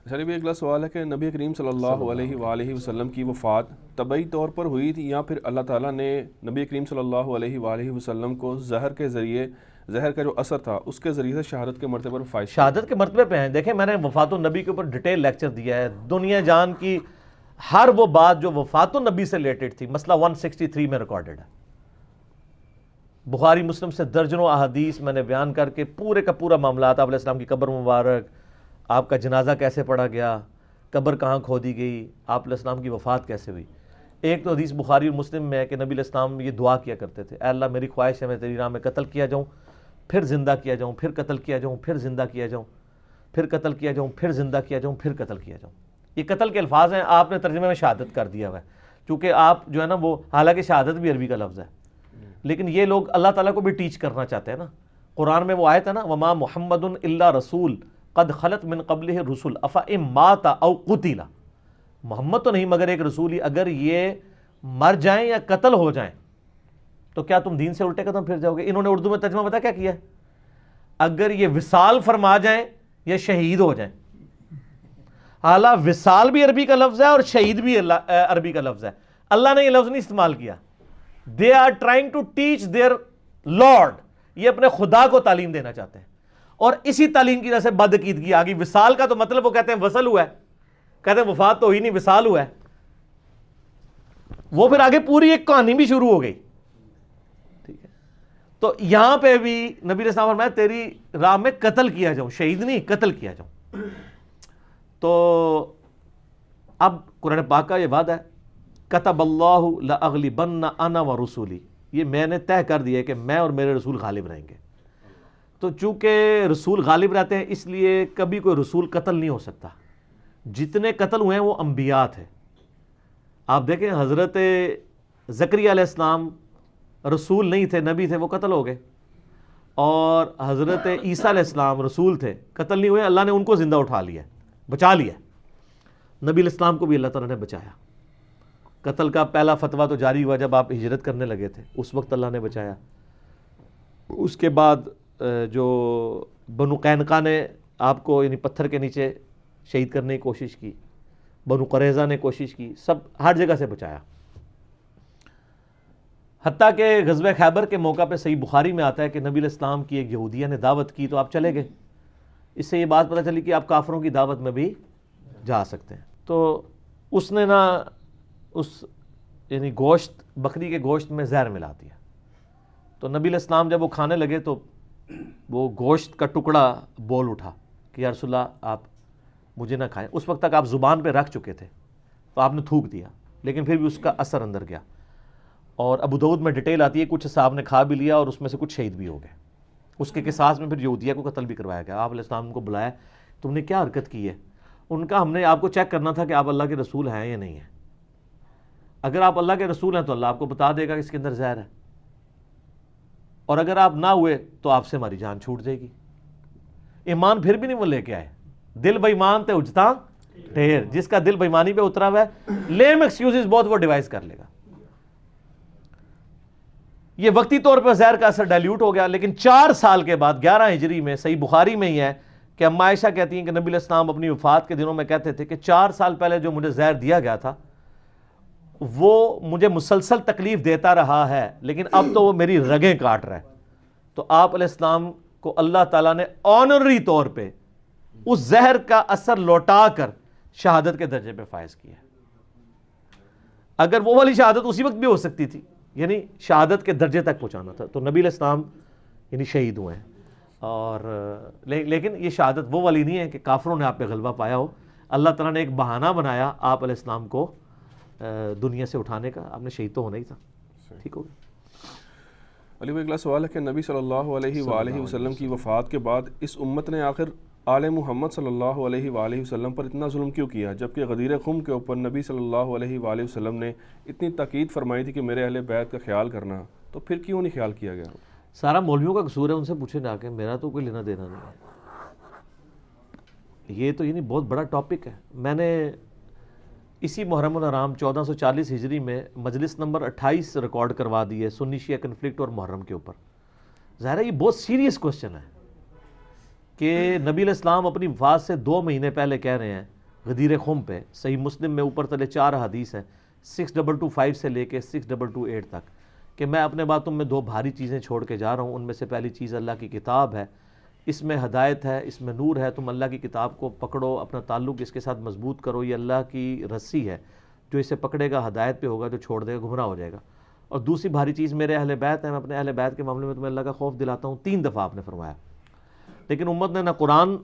سر بھی اگلا سوال ہے کہ نبی کریم صلی اللہ علیہ وآلہ وسلم کی وفات طبعی طور پر ہوئی تھی یا پھر اللہ تعالیٰ نے نبی کریم صلی اللہ علیہ وآلہ وسلم کو زہر کا جو اثر تھا اس کے ذریعے سے شہادت کے مرتبے پر فائز؟ شہادت کے مرتبے پہ ہیں. دیکھیں میں نے وفات النبی کے اوپر ڈیٹیل لیکچر دیا ہے. دنیا جان کی ہر وہ بات جو وفات النبی سے ریلیٹڈ تھی مسئلہ 163 میں ریکارڈڈ ہے. بخاری مسلم سے درجنوں احادیث میں نے بیان کر کے پورے کا پورا معاملات، آپ علیہ السلام کی قبر مبارک، آپ کا جنازہ کیسے پڑھا گیا، قبر کہاں کھودی گئی، آپ علیہ السلام کی وفات کیسے ہوئی. ایک تو حدیث بخاری اور مسلم میں ہے کہ نبی علیہ السلام یہ دعا کیا کرتے تھے، اے اللہ میری خواہش ہے میں تیری راہ میں قتل کیا جاؤں، پھر زندہ کیا جاؤں، پھر قتل کیا جاؤں، پھر زندہ کیا جاؤں، پھر قتل کیا جاؤں، پھر زندہ کیا جاؤں، پھر قتل کیا جاؤں. یہ قتل کے الفاظ ہیں، آپ نے ترجمے میں شہادت کر دیا ہوا ہے چونکہ آپ جو ہے نا وہ، حالانکہ شہادت بھی عربی کا لفظ ہے لیکن یہ لوگ اللہ تعالیٰ کو بھی ٹیچ کرنا چاہتے ہیں نا. قرآن میں وہ آیت ہے نا وما محمد الا رسول قد خلت من قبلہ الرسل افئن مات او قتل، محمد تو نہیں مگر ایک رسول ہی، اگر یہ مر جائیں یا قتل ہو جائیں تو کیا تم دین سے الٹے قدم پھر جاؤ گے. انہوں نے اردو میں ترجمہ پتہ کیا کیا ہے، اگر یہ وصال فرما جائیں یا شہید ہو جائیں. حالانکہ وصال بھی عربی کا لفظ ہے اور شہید بھی عربی کا لفظ ہے. اللہ نے یہ لفظ نہیں استعمال کیا. They are trying to teach their lord, یہ اپنے خدا کو تعلیم دینا چاہتے ہیں اور اسی تعلیم کی وجہ سے بدعقیدگی آ گئی. وصال کا تو مطلب وہ کہتے ہیں وصل ہوا ہے، کہتے ہیں وفات تو ہوئی نہیں وصال ہوا ہے. وہ پھر آگے پوری ایک کہانی بھی شروع ہو گئی. ٹھیک ہے، تو یہاں پہ بھی نبی علیہ السلام فرمایا تیری راہ میں قتل کیا جاؤں، شہید نہیں قتل کیا جاؤں. تو اب قرآن پاک کا یہ وعدہ ہے کتب اللہ لأغلبن انا ورسولی، یہ میں نے طے کر دیا ہے کہ میں اور میرے رسول غالب رہیں گے. تو چونکہ رسول غالب رہتے ہیں اس لیے کبھی کوئی رسول قتل نہیں ہو سکتا. جتنے قتل ہوئے ہیں وہ انبیاء تھے. آپ دیکھیں حضرت زکریا علیہ السلام رسول نہیں تھے، نبی تھے، وہ قتل ہو گئے. اور حضرت عیسیٰ علیہ السلام رسول تھے، قتل نہیں ہوئے، اللہ نے ان کو زندہ اٹھا لیا، بچا لیا. نبی علیہ السلام کو بھی اللہ تعالیٰ نے بچایا. قتل کا پہلا فتویٰ تو جاری ہوا جب آپ ہجرت کرنے لگے تھے، اس وقت اللہ نے بچایا. اس کے بعد جو بنو قینقاع نے آپ کو یعنی پتھر کے نیچے شہید کرنے کی کوشش کی، بنو قریظہ نے کوشش کی، سب ہر جگہ سے بچایا. حتیٰ کہ غزوہ خیبر کے موقع پہ صحیح بخاری میں آتا ہے کہ نبی علیہ السلام کی ایک یہودیہ نے دعوت کی تو آپ چلے گئے. اس سے یہ بات پتہ چلی کہ آپ کافروں کی دعوت میں بھی جا سکتے ہیں. تو اس نے نا اس یعنی گوشت، بکری کے گوشت میں زہر ملا دیا. تو نبی علیہ السلام جب وہ کھانے لگے تو وہ گوشت کا ٹکڑا بول اٹھا کہ یا رسول اللہ آپ مجھے نہ کھائیں. اس وقت تک آپ زبان پہ رکھ چکے تھے تو آپ نے تھوک دیا لیکن پھر بھی اس کا اثر اندر گیا. اور ابو داؤد میں ڈیٹیل آتی ہے کچھ صاحب نے کھا بھی لیا اور اس میں سے کچھ شہید بھی ہو گئے. اس کے قصاص میں پھر یہودیہ کو قتل بھی کروایا گیا. آپ علیہ السلام کو بلایا، تم نے کیا حرکت کی ہے؟ ان کا ہم نے آپ کو چیک کرنا تھا کہ آپ اللہ کے رسول ہیں یا نہیں ہیں. اگر آپ اللہ کے رسول ہیں تو اللہ آپ کو بتا دے گا کہ اس کے اندر زہر ہے، اور اگر آپ نہ ہوئے تو آپ سے ہماری جان چھوٹ جائے گی. ایمان پھر بھی نہیں وہ لے کے آئے. دل بے ایمان تے اجتا ڈھیر، جس کا دل بے ایمانی پہ اترا ہوا ہے لیم ایکسکیوزز بہت وہ ڈیوائز کر لے گا. یہ وقتی طور پر زہر کا اثر ڈائلیوٹ ہو گیا، لیکن 4 سال کے بعد 11 ہجری میں صحیح بخاری میں ہی ہے کہ اما عائشہ کہتی ہیں کہ نبی علیہ السلام اپنی وفات کے دنوں میں کہتے تھے کہ 4 سال پہلے جو مجھے زہر دیا گیا تھا وہ مجھے مسلسل تکلیف دیتا رہا ہے لیکن اب تو وہ میری رگیں کاٹ رہا ہے. تو آپ علیہ السلام کو اللہ تعالیٰ نے آنرری طور پہ اس زہر کا اثر لوٹا کر شہادت کے درجے پہ فائز کیا. اگر وہ والی شہادت اسی وقت بھی ہو سکتی تھی، یعنی شہادت کے درجے تک پہنچانا تھا، تو نبی علیہ السلام یعنی شہید ہوئے ہیں. اور لیکن یہ شہادت وہ والی نہیں ہے کہ کافروں نے آپ پہ غلبہ پایا ہو. اللہ تعالیٰ نے ایک بہانہ بنایا آپ علیہ السلام کو دنیا سے اٹھانے کا، آپ نے شہید تو ہونا ہی تھا. ٹھیک ہو گیا. علی بھائی اگلا سوال ہے کہ نبی صلی اللہ علیہ وآلہ وسلم کی وفات کے بعد اس امت نے آخر آل محمد صلی اللہ علیہ وآلہ وسلم پر اتنا ظلم کیوں کیا، جبکہ غدیر خم کے اوپر نبی صلی اللہ علیہ وآلہ وسلم نے اتنی تاکید فرمائی تھی کہ میرے اہل بیت کا خیال کرنا، تو پھر کیوں نہیں خیال کیا گیا؟ سارا مولویوں کا قصور ہے، ان سے پوچھیں جا کے، میرا تو کوئی لینا دینا نہیں ہے. یہ تو یعنی بہت بڑا ٹاپک ہے. میں نے اسی محرم الحرام 1440 ہجری میں مجلس نمبر 28 ریکارڈ کروا دی ہے سنی شیعہ کنفلکٹ اور محرم کے اوپر. ظاہر ہے یہ بہت سیریس کوسچن ہے. کہ نبی علیہ السلام اپنی وفات سے 2 مہینے پہلے کہہ رہے ہیں غدیر خم پہ، صحیح مسلم میں اوپر تلے 4 حدیث ہیں 6225 سے لے کے 6228 تک، کہ میں اپنے بعد تم میں 2 بھاری چیزیں چھوڑ کے جا رہا ہوں، ان میں سے پہلی چیز اللہ کی کتاب ہے، اس میں ہدایت ہے، اس میں نور ہے، تم اللہ کی کتاب کو پکڑو، اپنا تعلق اس کے ساتھ مضبوط کرو، یہ اللہ کی رسی ہے، جو اسے پکڑے گا ہدایت پہ ہوگا، جو چھوڑ دے گا گمراہ ہو جائے گا۔ اور دوسری بھاری چیز میرے اہل بیت ہیں، میں اپنے اہل بیت کے معاملے میں تمہیں اللہ کا خوف دلاتا ہوں، 3 دفعہ آپ نے فرمایا۔ لیکن امت نے نہ قرآن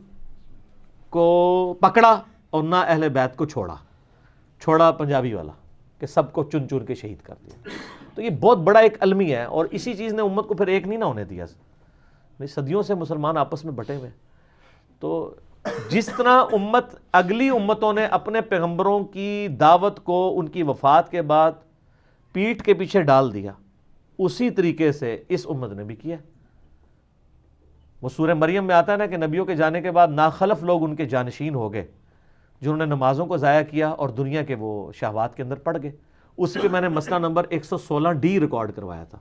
کو پکڑا اور نہ اہل بیت کو چھوڑا پنجابی والا کہ سب کو چن چن کے شہید کر دیا۔ تو یہ بہت بڑا ایک المی ہے، اور اسی چیز نے امت کو پھر ایک نہیں نہ ہونے دیا۔ صدیوں سے مسلمان آپس میں بٹے ہوئے۔ تو جس طرح امت اگلی امتوں نے اپنے پیغمبروں کی دعوت کو ان کی وفات کے بعد پیٹھ کے پیچھے ڈال دیا، اسی طریقے سے اس امت نے بھی کیا۔ وہ سورہ مریم میں آتا ہے نا کہ نبیوں کے جانے کے بعد ناخلف لوگ ان کے جانشین ہو گئے، جنہوں نے نمازوں کو ضائع کیا اور دنیا کے وہ شہوات کے اندر پڑ گئے۔ اس پہ میں نے مسئلہ نمبر 116D ریکارڈ کروایا تھا،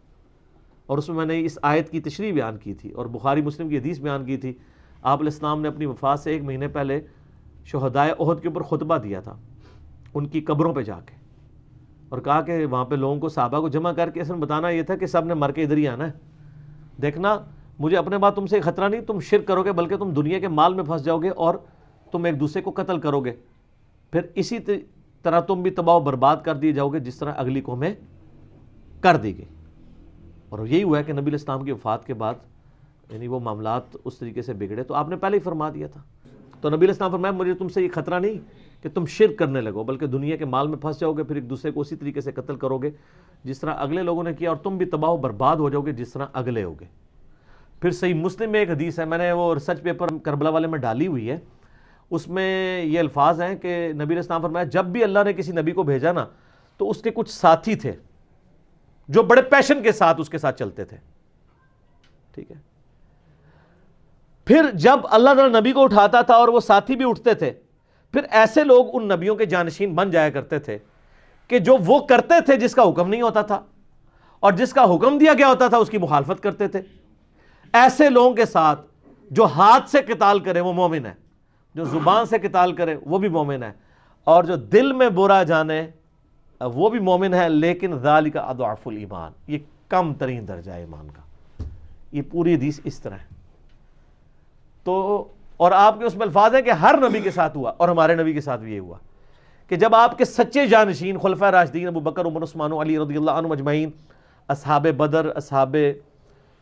اور اس میں میں نے اس آیت کی تشریح بیان کی تھی اور بخاری مسلم کی حدیث بیان کی تھی۔ آپ علیہ السلام نے اپنی وفات سے 1 مہینے پہلے شہدائے احد کے اوپر خطبہ دیا تھا، ان کی قبروں پہ جا کے، اور کہا کہ وہاں پہ لوگوں کو صحابہ کو جمع کر کے اصل بتانا یہ تھا کہ سب نے مر کے ادھر ہی آنا ہے، دیکھنا مجھے اپنے بعد تم سے خطرہ نہیں، تم شرک کرو گے بلکہ تم دنیا کے مال میں پھنس جاؤ گے اور تم ایک دوسرے کو قتل کرو گے، پھر اسی طرح تم بھی تباہ و برباد کر دیے جاؤ گے جس طرح اگلی قومیں کر دی گئی۔ اور یہی ہوا ہے کہ نبی علیہ السلام کی وفات کے بعد یعنی وہ معاملات اس طریقے سے بگڑے، تو آپ نے پہلے ہی فرما دیا تھا۔ تو نبی علیہ السلام فرمایا مجھے تم سے یہ خطرہ نہیں کہ تم شرک کرنے لگو بلکہ دنیا کے مال میں پھنس جاؤ گے، پھر ایک دوسرے کو اسی طریقے سے قتل کرو گے جس طرح اگلے لوگوں نے کیا، اور تم بھی تباہ و برباد ہو جاؤ گے جس طرح اگلے ہوگے۔ پھر صحیح مسلم میں ایک حدیث ہے، میں نے وہ ریسرچ پیپر کربلا والے میں ڈالی ہوئی ہے، اس میں یہ الفاظ ہیں کہ نبی علیہ السلام فرمایا جب بھی اللہ نے کسی نبی کو بھیجا نا تو اس کے کچھ ساتھی تھے جو بڑے پیشن کے ساتھ اس کے ساتھ چلتے تھے، ٹھیک ہے۔ پھر جب اللہ تعالیٰ نبی کو اٹھاتا تھا اور وہ ساتھی بھی اٹھتے تھے، پھر ایسے لوگ ان نبیوں کے جانشین بن جایا کرتے تھے کہ جو وہ کرتے تھے جس کا حکم نہیں ہوتا تھا، اور جس کا حکم دیا گیا ہوتا تھا اس کی مخالفت کرتے تھے۔ ایسے لوگوں کے ساتھ جو ہاتھ سے قتال کرے وہ مومن ہے، جو زبان سے قتال کرے وہ بھی مومن ہے، اور جو دل میں برا جانے وہ بھی مومن ہے، لیکن ذالک اضعف الایمان، یہ کم ترین درجہ ہے ایمان کا۔ یہ پوری حدیث اس طرح ہے۔ تو اور آپ کے اس میں الفاظ ہیں کہ ہر نبی کے ساتھ ہوا، اور ہمارے نبی کے ساتھ بھی یہ ہوا کہ جب آپ کے سچے جانشین خلفائے راشدین ابو بکر عمر عثمان و علی رضی اللہ عنہم اجمعین، اصحاب بدر، اصحاب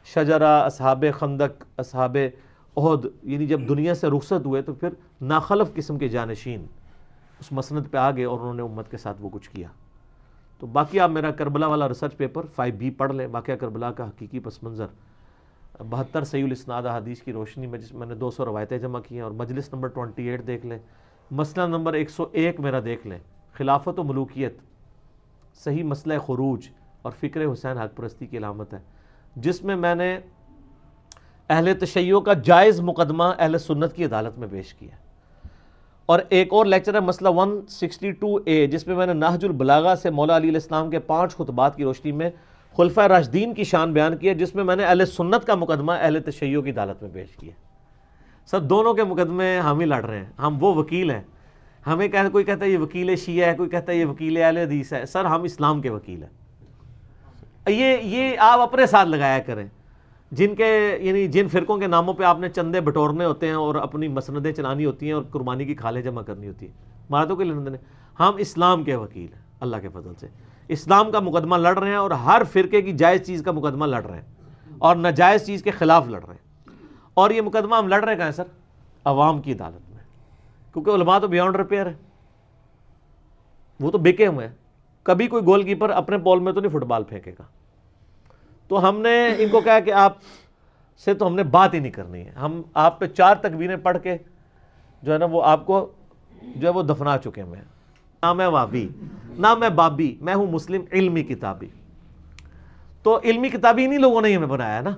شجرہ، اصحاب خندق، اصحاب احد، یعنی جب دنیا سے رخصت ہوئے تو پھر ناخلف قسم کے جانشین اس مسند پہ آ گئے اور انہوں نے امت کے ساتھ وہ کچھ کیا۔ تو باقی آپ میرا کربلا والا ریسرچ پیپر 5B پڑھ لیں، واقعہ کربلا کا حقیقی پس منظر، 72 صحیح الاسناد حدیث کی روشنی میں، جس میں نے 200 روایتیں جمع کی ہیں، اور مجلس نمبر 28 دیکھ لیں، مسئلہ نمبر 101 میرا دیکھ لیں، خلافت و ملوکیت، صحیح مسئلہ خروج اور فکر حسین حق پرستی کی علامت ہے، جس میں میں نے اہل تشیع کا جائز مقدمہ اہل سنت کی عدالت میں پیش کیا، اور ایک اور لیکچر ہے مسئلہ 162A، جس میں میں نے نہج البلاغہ سے مولا علی علیہ السلام کے 5 خطبات کی روشنی میں خلفائے راشدین کی شان بیان کی ہے، جس میں میں نے اہل سنت کا مقدمہ اہل تشیع کی عدالت میں پیش کیا۔ سر دونوں کے مقدمے ہم ہی لڑ رہے ہیں، ہم وہ وکیل ہیں، ہمیں کوئی کہتا ہے یہ وکیل شیعہ ہے، کوئی کہتا ہے یہ وکیل اہل حدیث ہے، سر ہم اسلام کے وکیل ہیں۔ یہ آپ اپنے ساتھ لگایا کریں، جن کے یعنی جن فرقوں کے ناموں پہ آپ نے چندے بٹورنے ہوتے ہیں اور اپنی مسندیں چلانی ہوتی ہیں اور قربانی کی کھالیں جمع کرنی ہوتی ہیں، ہمارا تو کوئی لینا نہیں، ہم اسلام کے وکیل ہیں، اللہ کے فضل سے اسلام کا مقدمہ لڑ رہے ہیں، اور ہر فرقے کی جائز چیز کا مقدمہ لڑ رہے ہیں اور ناجائز چیز کے خلاف لڑ رہے ہیں۔ اور یہ مقدمہ ہم لڑ رہے ہیں کہاں سر؟ عوام کی عدالت میں، کیونکہ علماء تو بیانڈ ریپیئر ہیں، وہ تو بکے ہوئے ہیں، کبھی کوئی گول کیپر اپنے پول میں تو نہیں فٹ بال پھینکے گا۔ تو ہم نے ان کو کہا کہ آپ سے تو ہم نے بات ہی نہیں کرنی ہے، ہم آپ پہ 4 تکبیریں پڑھ کے جو ہے نا وہ آپ کو جو ہے وہ دفنا چکے ہیں۔ نہ میں وابی نہ میں بابی، میں ہوں مسلم علمی کتابی۔ تو علمی کتابی انہی لوگوں نے ہمیں بنایا نا،